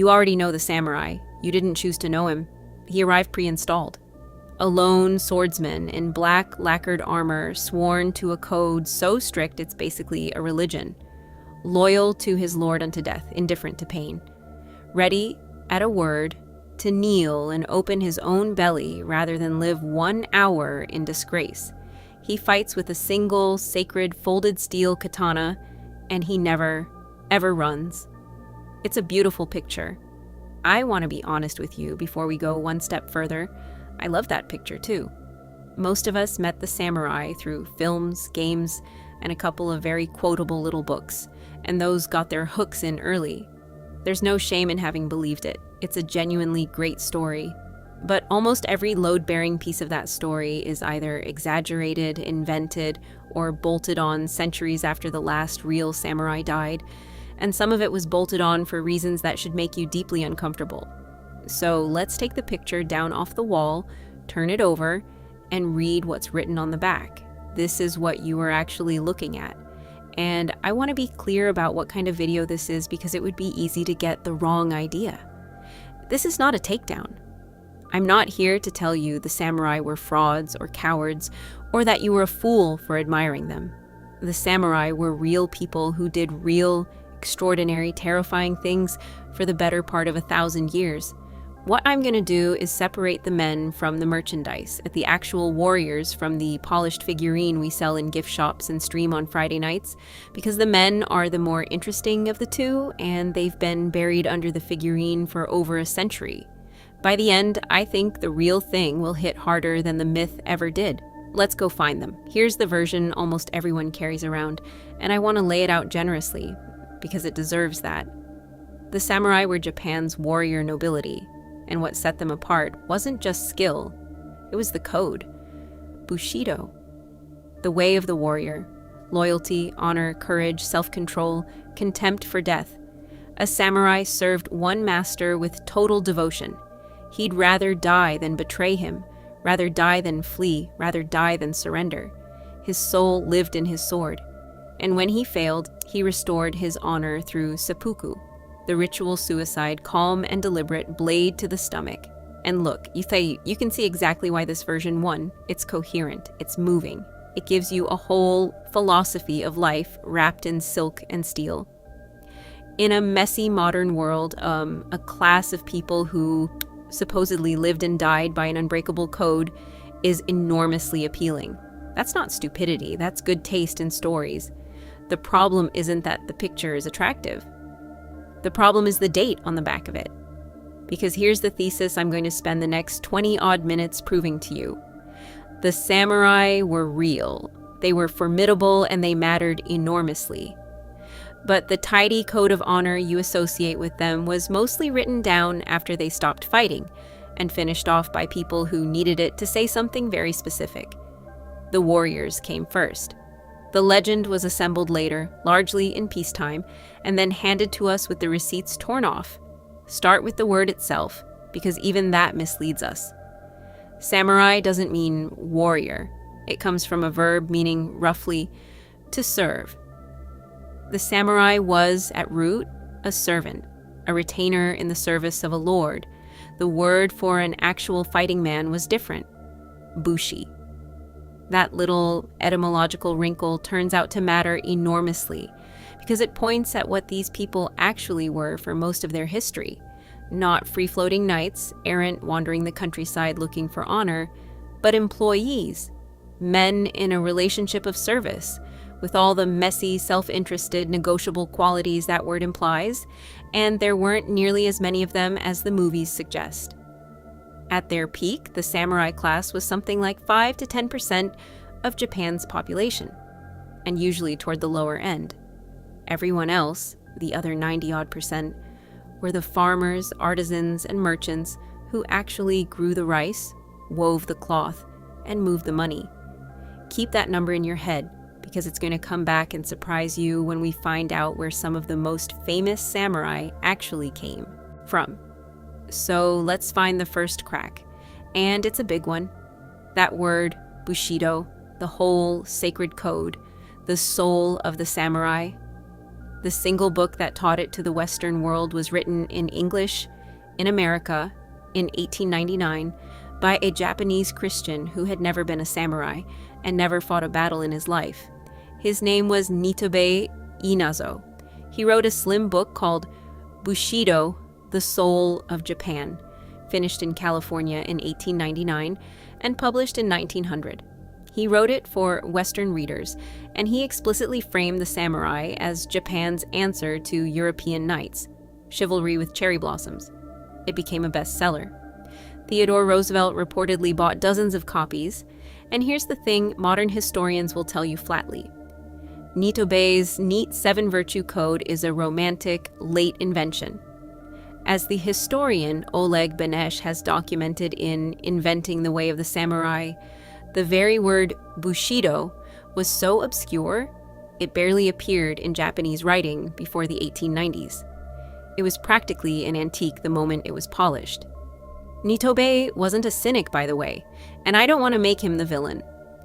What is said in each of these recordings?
You already know the samurai. You didn't choose to know him. He arrived pre-installed. A lone swordsman in black lacquered armor, sworn to a code so strict it's basically a religion. Loyal to his lord unto death, indifferent to pain. Ready, at a word, to kneel and open his own belly rather than live 1 hour in disgrace. He fights with a single, sacred, folded steel katana, and he never, ever runs. It's a beautiful picture. I want to be honest with you before we go one step further. I love that picture too. Most of us met the samurai through films, games, and a couple of very quotable little books, and those got their hooks in early. There's no shame in having believed it. It's a genuinely great story. But almost every load-bearing piece of that story is either exaggerated, invented, or bolted on centuries after the last real samurai died, and some of it was bolted on for reasons that should make you deeply uncomfortable. So let's take the picture down off the wall, turn it over, and read what's written on the back. This is what you are actually looking at. And I want to be clear about what kind of video this is because it would be easy to get the wrong idea. This is not a takedown. I'm not here to tell you the samurai were frauds or cowards, or that you were a fool for admiring them. The samurai were real people who did real, extraordinary, terrifying things for the better part of 1,000 years. What I'm going to do is separate the men from the merchandise, the actual warriors from the polished figurine we sell in gift shops and stream on Friday nights, because the men are the more interesting of the two, and they've been buried under the figurine for over a century. By the end, I think the real thing will hit harder than the myth ever did. Let's go find them. Here's the version almost everyone carries around, and I want to lay it out generously, because it deserves that. The samurai were Japan's warrior nobility, and what set them apart wasn't just skill, it was the code. Bushido. The way of the warrior. Loyalty, honor, courage, self-control, contempt for death. A samurai served one master with total devotion. He'd rather die than betray him, rather die than flee, rather die than surrender. His soul lived in his sword. And when he failed, he restored his honor through seppuku, the ritual suicide, calm and deliberate, blade to the stomach. And look, you can see exactly why this version won. It's coherent, it's moving. It gives you a whole philosophy of life wrapped in silk and steel. In a messy modern world, a class of people who supposedly lived and died by an unbreakable code is enormously appealing. That's not stupidity, that's good taste in stories. The problem isn't that the picture is attractive. The problem is the date on the back of it. Because here's the thesis I'm going to spend the next 20-odd minutes proving to you. The samurai were real. They were formidable and they mattered enormously. But the tidy code of honor you associate with them was mostly written down after they stopped fighting and finished off by people who needed it to say something very specific. The warriors came first. The legend was assembled later, largely in peacetime, and then handed to us with the receipts torn off. Start with the word itself, because even that misleads us. Samurai doesn't mean warrior. It comes from a verb meaning, roughly, to serve. The samurai was, at root, a servant, a retainer in the service of a lord. The word for an actual fighting man was different. Bushi. That little etymological wrinkle turns out to matter enormously, because it points at what these people actually were for most of their history. Not free-floating knights, errant wandering the countryside looking for honor, but employees, men in a relationship of service, with all the messy, self-interested, negotiable qualities that word implies, and there weren't nearly as many of them as the movies suggest. At their peak, the samurai class was something like 5 to 10% of Japan's population, and usually toward the lower end. Everyone else, the other 90-odd%, were the farmers, artisans, and merchants who actually grew the rice, wove the cloth, and moved the money. Keep that number in your head, because it's going to come back and surprise you when we find out where some of the most famous samurai actually came from. So let's find the first crack. And it's a big one. That word, bushido, the whole sacred code, the soul of the samurai. The single book that taught it to the Western world was written in English in America in 1899 by a Japanese Christian who had never been a samurai and never fought a battle in his life. His name was Nitobe Inazo. He wrote a slim book called Bushido, The Soul of Japan, finished in California in 1899 and published in 1900. He wrote it for Western readers, and he explicitly framed the samurai as Japan's answer to European knights, chivalry with cherry blossoms. It became a bestseller. Theodore Roosevelt reportedly bought dozens of copies, and here's the thing modern historians will tell you flatly. Nitobe's neat 7-virtue code is a romantic, late invention. As the historian Oleg Benesh has documented in Inventing the Way of the Samurai, the very word bushido was so obscure, it barely appeared in Japanese writing before the 1890s. It was practically an antique the moment it was polished. Nitobe wasn't a cynic, by the way, and I don't want to make him the villain.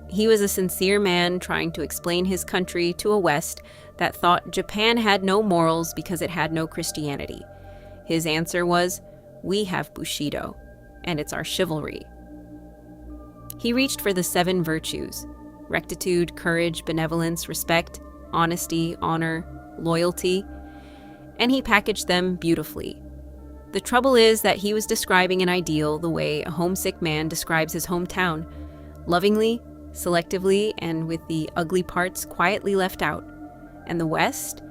He was a sincere man trying to explain his country to a West that thought Japan had no morals because it had no Christianity. His answer was, we have bushido, and it's our chivalry. He reached for the 7 virtues: rectitude, courage, benevolence, respect, honesty, honor, loyalty, and he packaged them beautifully. The trouble is that he was describing an ideal the way a homesick man describes his hometown, lovingly, selectively, and with the ugly parts quietly left out. And the West,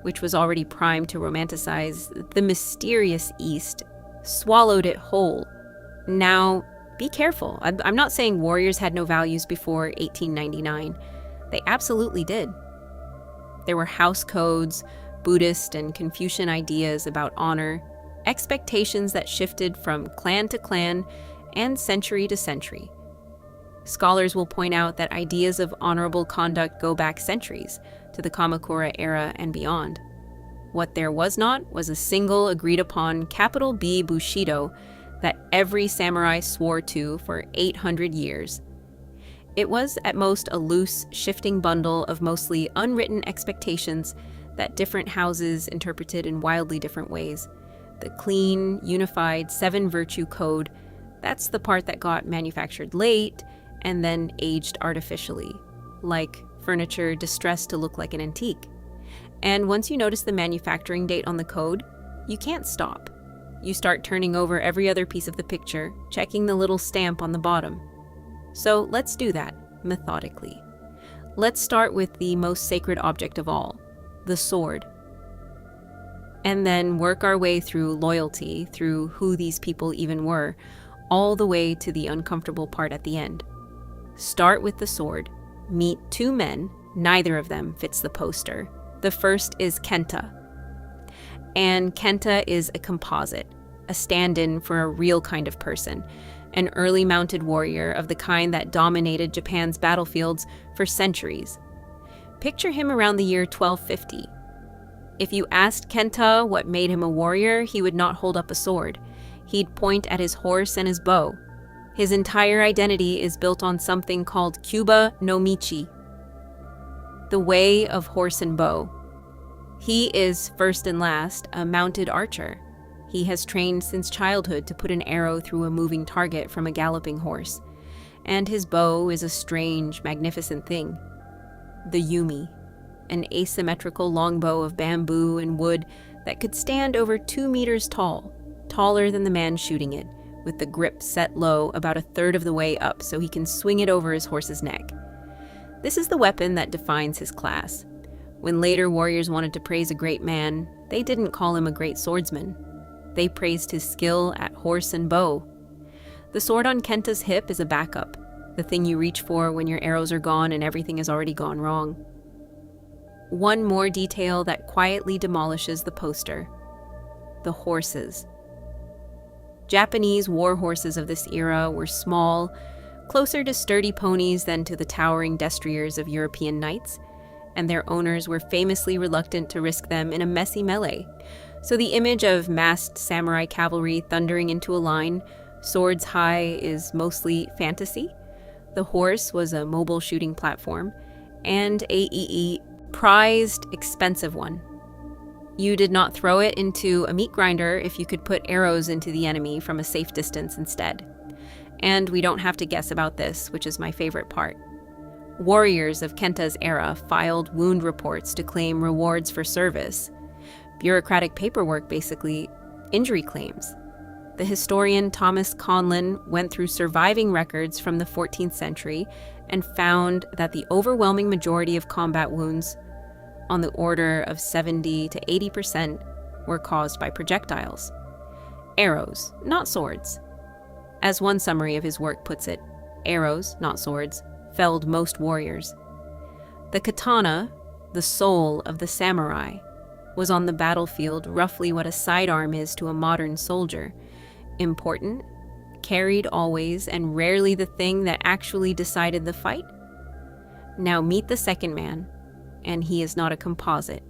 which was already primed to romanticize the mysterious East, swallowed it whole. Now, be careful. I'm not saying warriors had no values before 1899. They absolutely did. There were house codes, Buddhist and Confucian ideas about honor, expectations that shifted from clan to clan and century to century. Scholars will point out that ideas of honorable conduct go back centuries, to the Kamakura era and beyond. What there was not was a single agreed-upon capital B Bushido that every samurai swore to for 800 years. It was at most a loose, shifting bundle of mostly unwritten expectations that different houses interpreted in wildly different ways. The clean, unified 7-virtue code, that's the part that got manufactured late and then aged artificially, like furniture distressed to look like an antique. And once you notice the manufacturing date on the code, you can't stop. You start turning over every other piece of the picture, checking the little stamp on the bottom. So let's do that, methodically. Let's start with the most sacred object of all, the sword. And then work our way through loyalty, through who these people even were, all the way to the uncomfortable part at the end. Start with the sword. Meet 2 men, neither of them fits the poster. The first is Kenta. And Kenta is a composite, a stand-in for a real kind of person, an early mounted warrior of the kind that dominated Japan's battlefields for centuries. Picture him around the year 1250. If you asked Kenta what made him a warrior, he would not hold up a sword. He'd point at his horse and his bow. His entire identity is built on something called Kyuba no Michi, the way of horse and bow. He is, first and last, a mounted archer. He has trained since childhood to put an arrow through a moving target from a galloping horse. And his bow is a strange, magnificent thing. The yumi, an asymmetrical longbow of bamboo and wood that could stand over 2 meters tall, taller than the man shooting it, with the grip set low about 1/3 of the way up so he can swing it over his horse's neck. This is the weapon that defines his class. When later warriors wanted to praise a great man, they didn't call him a great swordsman. They praised his skill at horse and bow. The sword on Kenta's hip is a backup, the thing you reach for when your arrows are gone and everything has already gone wrong. One more detail that quietly demolishes the poster: the horses. Japanese war horses of this era were small, closer to sturdy ponies than to the towering destriers of European knights, and their owners were famously reluctant to risk them in a messy melee. So the image of massed samurai cavalry thundering into a line, swords high, is mostly fantasy. The horse was a mobile shooting platform, and a prized, expensive one. You did not throw it into a meat grinder if you could put arrows into the enemy from a safe distance instead. And we don't have to guess about this, which is my favorite part. Warriors of Kenta's era filed wound reports to claim rewards for service. Bureaucratic paperwork, basically, injury claims. The historian Thomas Conlon went through surviving records from the 14th century and found that the overwhelming majority of combat wounds, on the order of 70 to 80%, were caused by projectiles. Arrows, not swords. As one summary of his work puts it, arrows, not swords, felled most warriors. The katana, the soul of the samurai, was on the battlefield roughly what a sidearm is to a modern soldier. Important, carried always, and rarely the thing that actually decided the fight. Now meet the second man, and he is not a composite.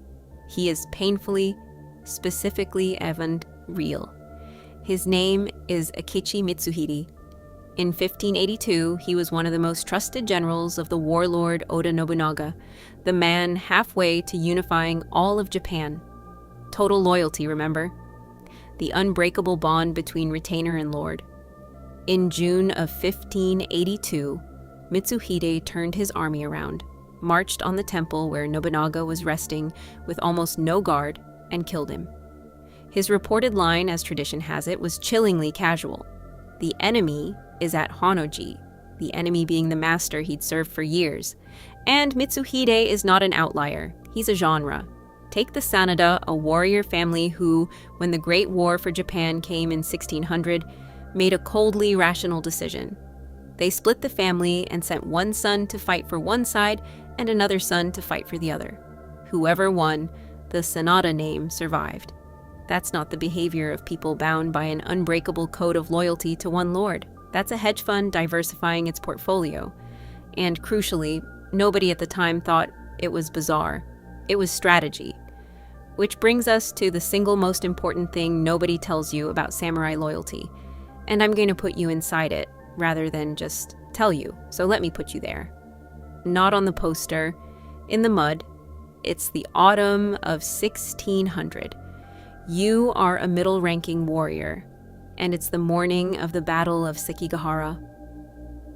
He is painfully, specifically and real. His name is Akechi Mitsuhide. In 1582, he was one of the most trusted generals of the warlord Oda Nobunaga, the man halfway to unifying all of Japan. Total loyalty, remember? The unbreakable bond between retainer and lord. In June of 1582, Mitsuhide turned his army around, marched on the temple where Nobunaga was resting with almost no guard, and killed him. His reported line, as tradition has it, was chillingly casual. The enemy is at Honnoji, the enemy being the master he'd served for years. And Mitsuhide is not an outlier. He's a genre. Take the Sanada, a warrior family who, when the Great War for Japan came in 1600, made a coldly rational decision. They split the family and sent one son to fight for one side and another son to fight for the other. Whoever won, the Sanada name survived. That's not the behavior of people bound by an unbreakable code of loyalty to one lord. That's a hedge fund diversifying its portfolio. And crucially, nobody at the time thought it was bizarre. It was strategy. Which brings us to the single most important thing nobody tells you about samurai loyalty. And I'm going to put you inside it, rather than just tell you. So let me put you there. Not on the poster, in the mud. It's the autumn of 1600. You are a middle-ranking warrior, and it's the morning of the Battle of Sekigahara.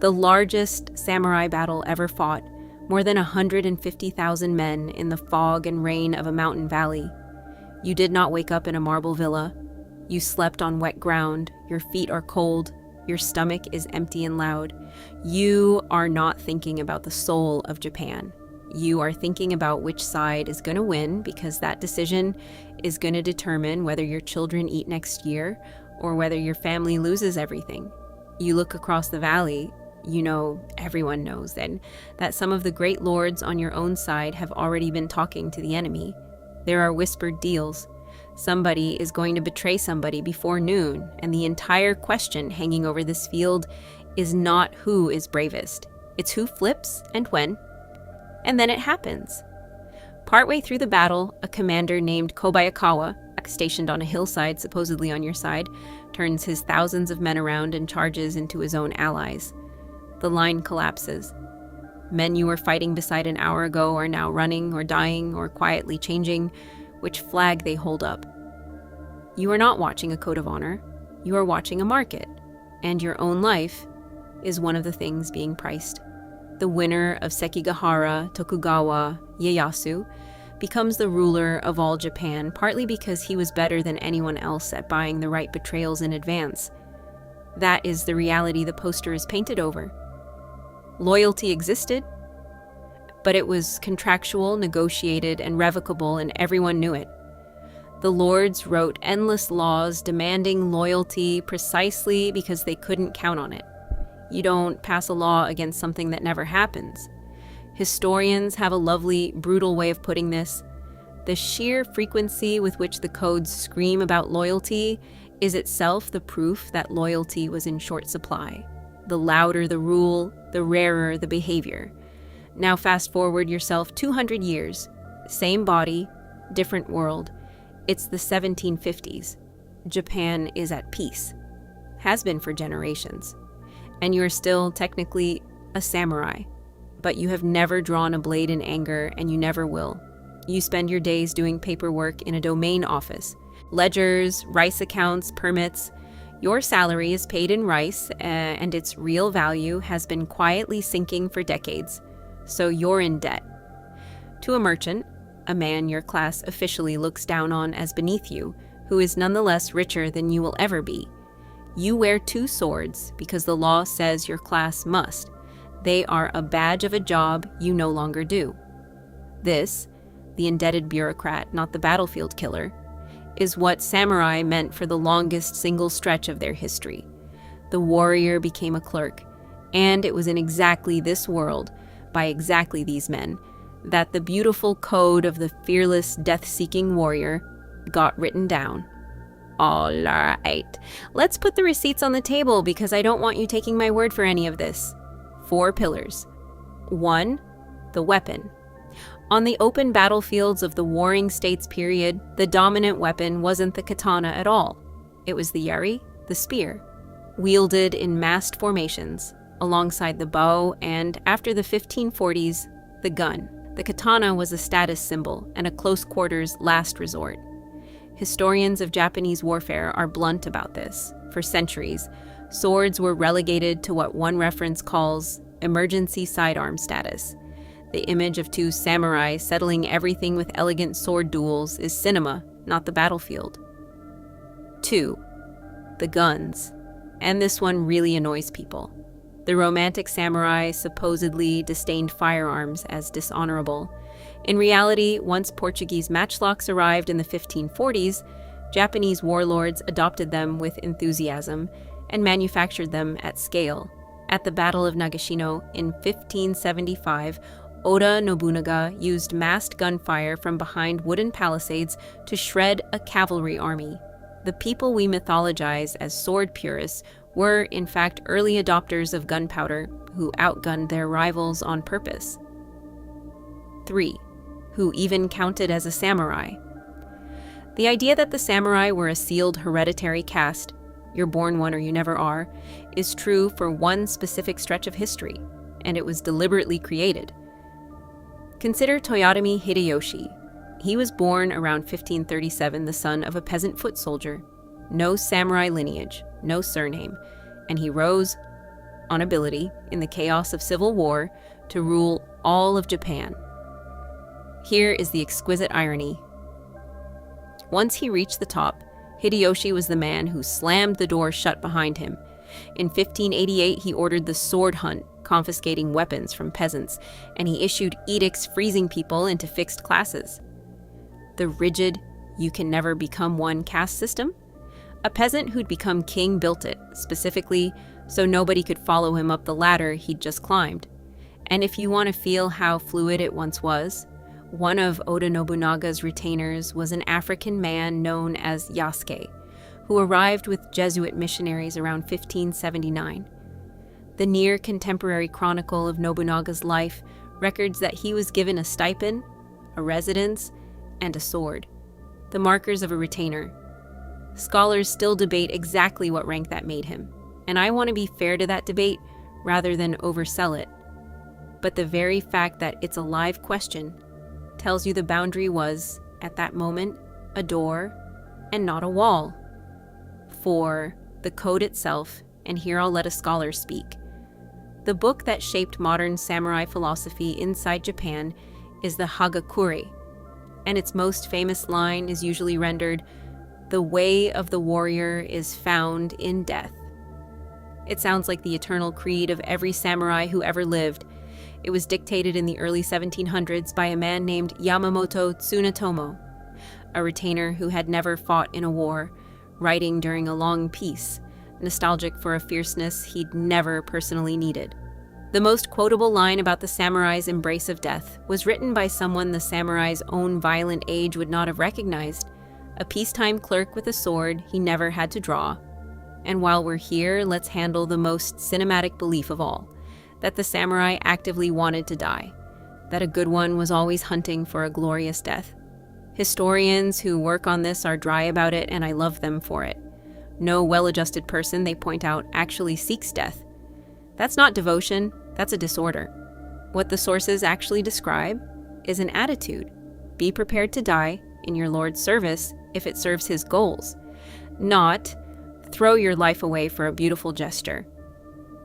The largest samurai battle ever fought, more than 150,000 men in the fog and rain of a mountain valley. You did not wake up in a marble villa. You slept on wet ground, your feet are cold, your stomach is empty and loud. You are not thinking about the soul of Japan. You are thinking about which side is going to win, because that decision is going to determine whether your children eat next year or whether your family loses everything. You look across the valley, you know, everyone knows then, that some of the great lords on your own side have already been talking to the enemy. There are whispered deals. Somebody is going to betray somebody before noon, and the entire question hanging over this field is not who is bravest. It's who flips and when. And then it happens. Partway through the battle, a commander named Kobayakawa, stationed on a hillside supposedly on your side, turns his thousands of men around and charges into his own allies. The line collapses. Men you were fighting beside an hour ago are now running or dying or quietly changing which flag they hold up. You are not watching a code of honor. You are watching a market, and your own life is one of the things being priced. The winner of Sekigahara, Tokugawa Ieyasu, becomes the ruler of all Japan, partly because he was better than anyone else at buying the right betrayals in advance. That is the reality the poster is painted over. Loyalty existed, but it was contractual, negotiated, and revocable, and everyone knew it. The lords wrote endless laws demanding loyalty precisely because they couldn't count on it. You don't pass a law against something that never happens. Historians have a lovely, brutal way of putting this. The sheer frequency with which the codes scream about loyalty is itself the proof that loyalty was in short supply. The louder the rule, the rarer the behavior. Now fast forward yourself 200 years. Same body, different world. It's the 1750s. Japan is at peace. Has been for generations. And you're still technically a samurai. But you have never drawn a blade in anger, and you never will. You spend your days doing paperwork in a domain office. Ledgers, rice accounts, permits. Your salary is paid in rice, and its real value has been quietly sinking for decades. So you're in debt. To a merchant, a man your class officially looks down on as beneath you, who is nonetheless richer than you will ever be. You wear 2 swords because the law says your class must. They are a badge of a job you no longer do. This, the indebted bureaucrat, not the battlefield killer, is what samurai meant for the longest single stretch of their history. The warrior became a clerk, and it was in exactly this world, by exactly these men, that the beautiful code of the fearless, death-seeking warrior got written down. All right, let's put the receipts on the table because I don't want you taking my word for any of this. 4 pillars. 1. The weapon. On the open battlefields of the Warring States period, the dominant weapon wasn't the katana at all. It was the yari, the spear, wielded in massed formations, alongside the bow and, after the 1540s, the gun. The katana was a status symbol and a close-quarters last resort. Historians of Japanese warfare are blunt about this. For centuries, swords were relegated to what one reference calls emergency sidearm status. The image of 2 samurai settling everything with elegant sword duels is cinema, not the battlefield. 2. The guns. And this one really annoys people. The romantic samurai supposedly disdained firearms as dishonorable. In reality, once Portuguese matchlocks arrived in the 1540s, Japanese warlords adopted them with enthusiasm and manufactured them at scale. At the Battle of Nagashino in 1575, Oda Nobunaga used massed gunfire from behind wooden palisades to shred a cavalry army. The people we mythologize as sword purists were, in fact, early adopters of gunpowder who outgunned their rivals on purpose. 3. Who even counted as a samurai. The idea that the samurai were a sealed hereditary caste, you're born one or you never are, is true for one specific stretch of history, and it was deliberately created. Consider Toyotomi Hideyoshi. He was born around 1537, the son of a peasant foot soldier. No samurai lineage, no surname, and he rose, on ability, in the chaos of civil war, to rule all of Japan. Here is the exquisite irony. Once he reached the top, Hideyoshi was the man who slammed the door shut behind him. In 1588, he ordered the sword hunt, confiscating weapons from peasants, and he issued edicts freezing people into fixed classes. The rigid, you can never become one caste system? A peasant who'd become king built it, specifically so nobody could follow him up the ladder he'd just climbed. And if you want to feel how fluid it once was, one of Oda Nobunaga's retainers was an African man known as Yasuke, who arrived with Jesuit missionaries around 1579. The near-contemporary chronicle of Nobunaga's life records that he was given a stipend, a residence, and a sword, the markers of a retainer. Scholars still debate exactly what rank that made him, and I want to be fair to that debate rather than oversell it. But the very fact that it's a live question tells you the boundary was, at that moment, a door and not a wall. 4. The code itself, and here I'll let a scholar speak. The book that shaped modern samurai philosophy inside Japan is the Hagakure, and its most famous line is usually rendered, "The way of the warrior is found in death." It sounds like the eternal creed of every samurai who ever lived. It was dictated in the early 1700s by a man named Yamamoto Tsunetomo, a retainer who had never fought in a war, writing during a long peace, nostalgic for a fierceness he'd never personally needed. The most quotable line about the samurai's embrace of death was written by someone the samurai's own violent age would not have recognized, a peacetime clerk with a sword he never had to draw. And while we're here, let's handle the most cinematic belief of all, that the samurai actively wanted to die, that a good one was always hunting for a glorious death. Historians who work on this are dry about it, and I love them for it. No well-adjusted person, they point out, actually seeks death. That's not devotion, that's a disorder. What the sources actually describe is an attitude, Be prepared to die in your Lord's service if it serves his goals, not throw your life away for a beautiful gesture.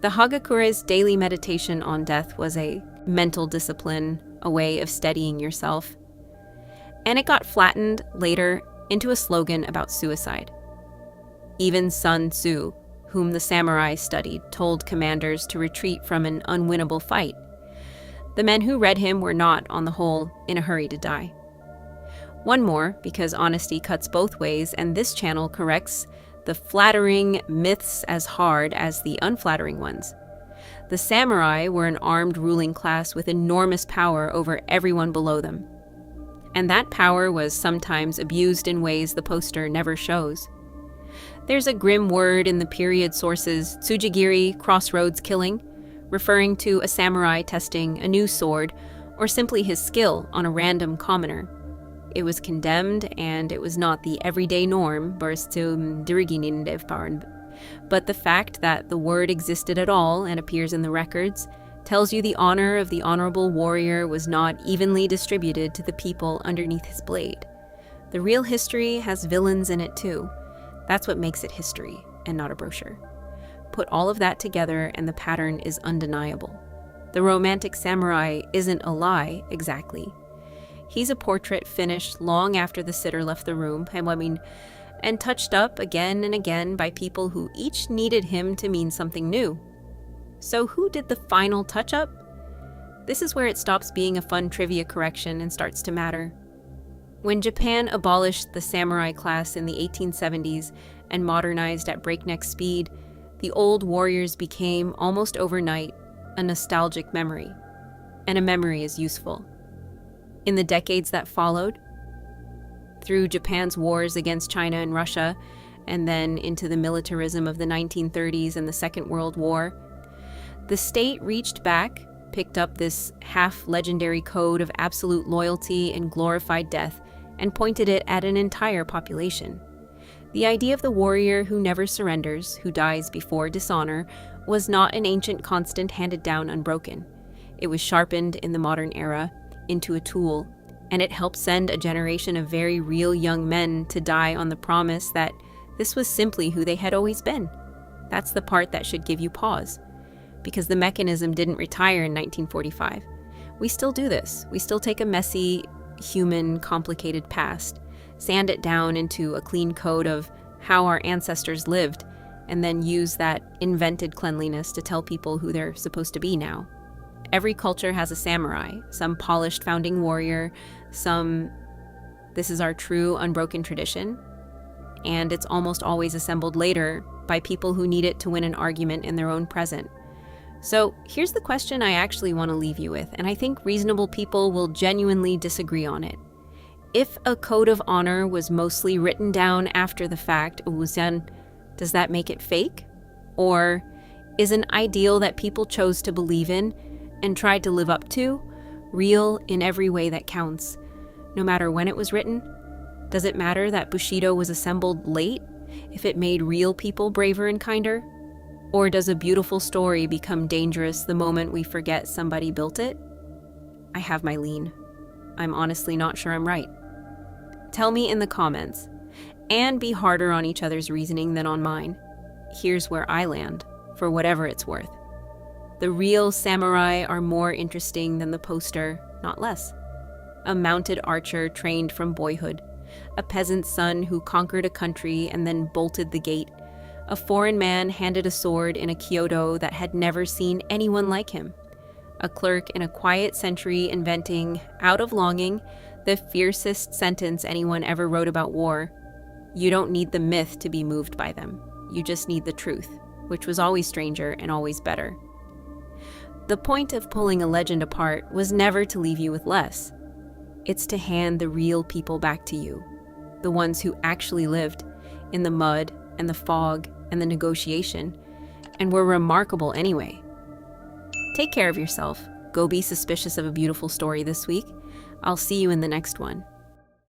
The Hagakure's daily meditation on death was a mental discipline, a way of steadying yourself. And it got flattened later into a slogan about suicide. Even Sun Tzu, whom the samurai studied, told commanders to retreat from an unwinnable fight. The men who read him were not, on the whole, in a hurry to die. One more, because honesty cuts both ways, and this channel corrects the flattering myths as hard as the unflattering ones. The samurai were an armed ruling class with enormous power over everyone below them. And that power was sometimes abused in ways the poster never shows. There's a grim word in the period sources, tsujigiri, crossroads killing, referring to a samurai testing a new sword, or simply his skill on a random commoner. It was condemned, and it was not the everyday norm, but the fact that the word existed at all and appears in the records tells you the honor of the honorable warrior was not evenly distributed to the people underneath his blade. The real history has villains in it too. That's what makes it history, and not a brochure. Put all of that together and the pattern is undeniable. The romantic samurai isn't a lie, exactly. He's a portrait finished long after the sitter left the room, and touched up again and again by people who each needed him to mean something new. So who did the final touch-up? This is where it stops being a fun trivia correction and starts to matter. When Japan abolished the samurai class in the 1870s and modernized at breakneck speed, the old warriors became, almost overnight, a nostalgic memory. And a memory is useful. In the decades that followed, through Japan's wars against China and Russia, and then into the militarism of the 1930s and the Second World War, the state reached back, picked up this half-legendary code of absolute loyalty and glorified death, and pointed it at an entire population. The idea of the warrior who never surrenders, who dies before dishonor, was not an ancient constant handed down unbroken. It was sharpened in the modern era into a tool, and it helped send a generation of very real young men to die on the promise that this was simply who they had always been. That's the part that should give you pause, because the mechanism didn't retire in 1945. We still do this. We still take a messy, human, complicated past, sand it down into a clean code of how our ancestors lived, and then use that invented cleanliness to tell people who they're supposed to be now. Every culture has a samurai, some polished founding warrior, this is our true unbroken tradition, and it's almost always assembled later by people who need it to win an argument in their own present. So here's the question I actually want to leave you with, and I think reasonable people will genuinely disagree on it. If a code of honor was mostly written down after the fact, does that make it fake? Or is an ideal that people chose to believe in and tried to live up to real in every way that counts, no matter when it was written? Does it matter that bushido was assembled late if it made real people braver and kinder? Or does a beautiful story become dangerous the moment we forget somebody built it? I have my lean. I'm honestly not sure I'm right. Tell me in the comments, and be harder on each other's reasoning than on mine. Here's where I land, for whatever it's worth. The real samurai are more interesting than the poster, not less. A mounted archer trained from boyhood, a peasant's son who conquered a country and then bolted the gate, a foreign man handed a sword in a Kyoto that had never seen anyone like him, a clerk in a quiet century inventing, out of longing, the fiercest sentence anyone ever wrote about war. You don't need the myth to be moved by them. You just need the truth, which was always stranger and always better. The point of pulling a legend apart was never to leave you with less. It's to hand the real people back to you, the ones who actually lived in the mud and the fog and the negotiation, and were remarkable anyway. Take care of yourself. Go be suspicious of a beautiful story this week. I'll see you in the next one.